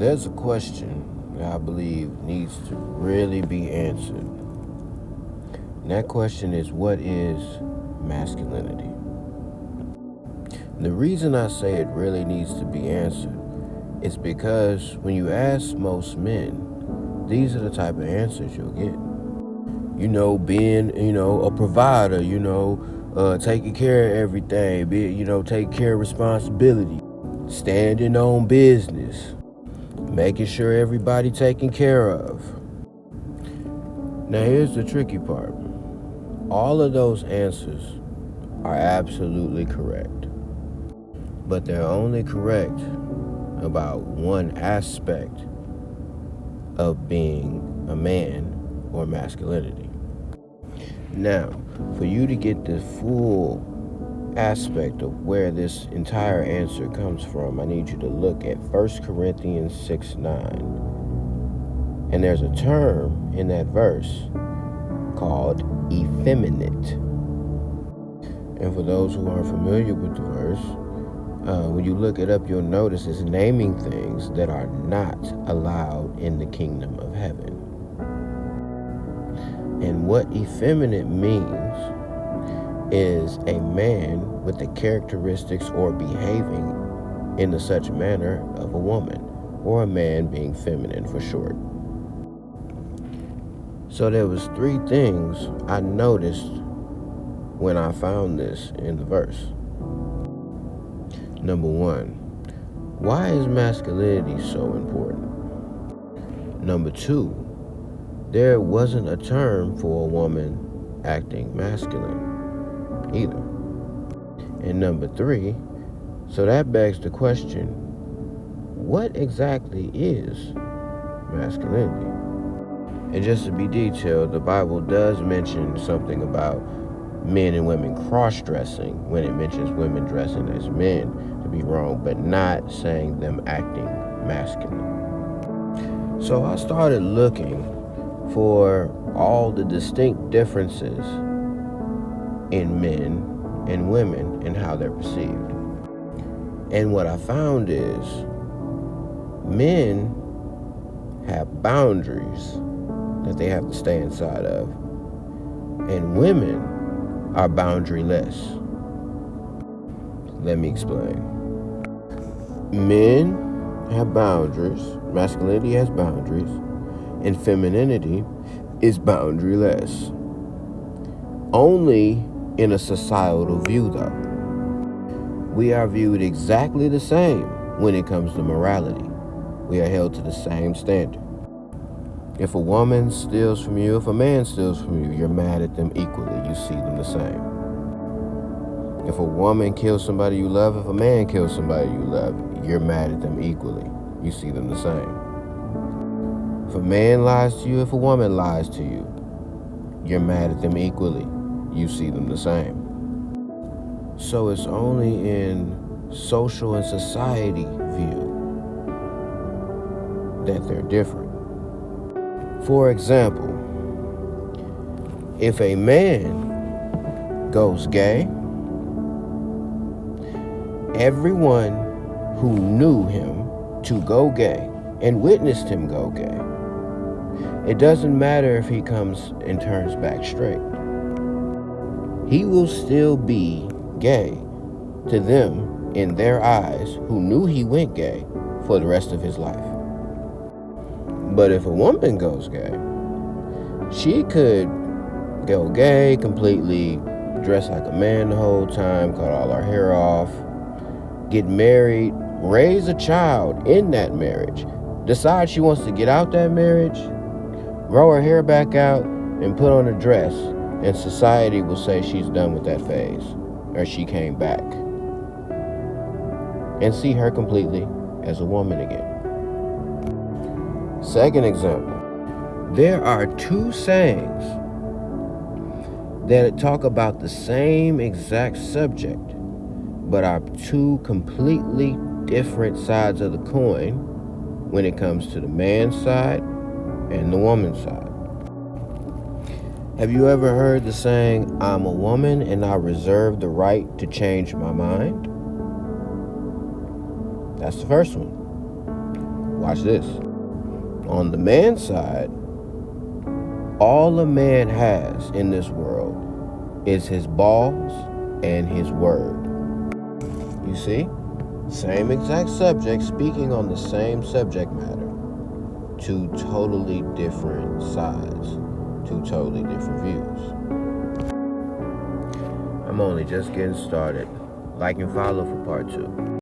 there's a question that I believe needs to really be answered. And that question is, what is masculinity? The reason I say it really needs to be answered is because when you ask most men, these are the type of answers you'll get. Being, a provider, taking care of everything, taking care of responsibility, standing on business, making sure everybody taken care of. Now here's the tricky part. All of those answers are absolutely correct, but they're only correct about one aspect of being a man or masculinity. Now, for you to get the full aspect of where this entire answer comes from, I need you to look at 1 Corinthians 6:9. And there's a term in that verse called effeminate. And for those who aren't familiar with the verse, when you look it up, you'll notice it's naming things that are not allowed in the kingdom of heaven. And what effeminate means is a man with the characteristics or behaving in such manner of a woman, or a man being feminine for short. So there was 3 things I noticed when I found this in the verse. Number 1, why is masculinity so important? Number 2, there wasn't a term for a woman acting masculine either. And number 3, so that begs the question, what exactly is masculinity? And just to be detailed, the Bible does mention something about men and women cross-dressing when it mentions women dressing as men, to be wrong, but not saying them acting masculine. So I started looking for all the distinct differences in men and women and how they're perceived. And what I found is men have boundaries that they have to stay inside of, and women are boundaryless. Let me explain. Men have boundaries, masculinity has boundaries, and femininity is boundaryless. Only in a societal view, though. We are viewed exactly the same when it comes to morality. We are held to the same standard. If a woman steals from you, if a man steals from you, you're mad at them equally. You see them the same. If a woman kills somebody you love, if a man kills somebody you love, you're mad at them equally. You see them the same. If a man lies to you, if a woman lies to you, you're mad at them equally. You see them the same. So it's only in social and society view that they're different. For example, if a man goes gay, everyone who knew him to go gay and witnessed him go gay, it doesn't matter if he comes and turns back straight. He will still be gay to them in their eyes who knew he went gay for the rest of his life. But if a woman goes gay, she could go gay, completely dress like a man the whole time, cut all her hair off, get married, raise a child in that marriage, decide she wants to get out that marriage, grow her hair back out, and put on a dress, and society will say she's done with that phase, or she came back, and see her completely as a woman again. Second example, there are 2 sayings that talk about the same exact subject, but are 2 completely different sides of the coin when it comes to the man's side and the woman's side. Have you ever heard the saying, I'm a woman and I reserve the right to change my mind? That's the first one. Watch this. On the man's side, all a man has in this world is his balls and his word. You see? Same exact subject, speaking on the same subject matter. Two totally different sides. Two totally different views. I'm only just getting started. Like and follow for part 2.